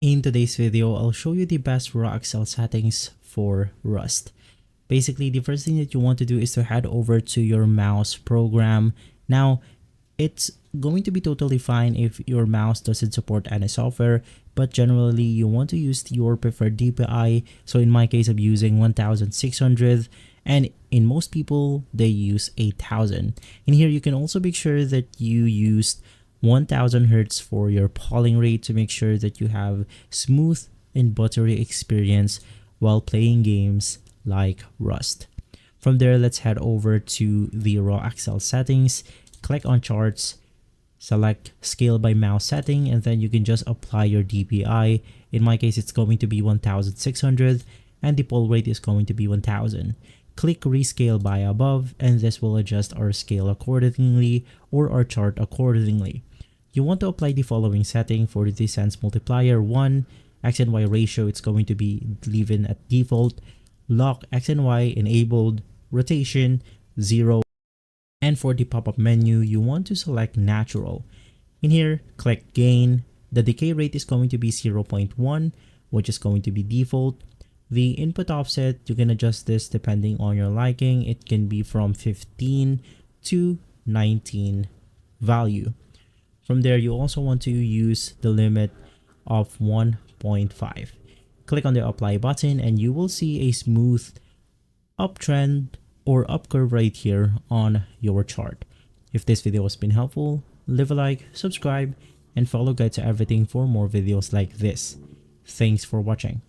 In today's video, I'll show you the best Raw Accel settings for Rust. Basically, the first thing that you want to do is to head over to your mouse program. Now, it's going to be totally fine if your mouse doesn't support any software, but generally you want to use your preferred DPI. So in my case, I'm using 1600, and in most people, they use 8000. In here, you can also make sure that you used 1000 Hertz for your polling rate to make sure that you have smooth and buttery experience while playing games like Rust. From there, let's head over to the Raw Accel settings, click on charts, select scale by mouse setting, and then you can just apply your DPI. In my case, it's going to be 1600 and the poll rate is going to be 1000. Click rescale by above and this will adjust our scale accordingly or our chart accordingly. You want to apply the following setting for the sense multiplier. 1, X and Y ratio, it's going to be leaving at default. Lock X and Y enabled. Rotation 0. And for the pop-up menu, you want to select natural. In here, click gain. The decay rate is going to be 0.1, which is going to be default. The input offset, you can adjust this depending on your liking. It can be from 15 to 19 value. From there, you also want to use the limit of 1.5. Click on the apply button and you will see a smooth uptrend or up curve right here on your chart. If this video has been helpful, leave a like, subscribe, and follow Guide to Everything for more videos like this. Thanks for watching.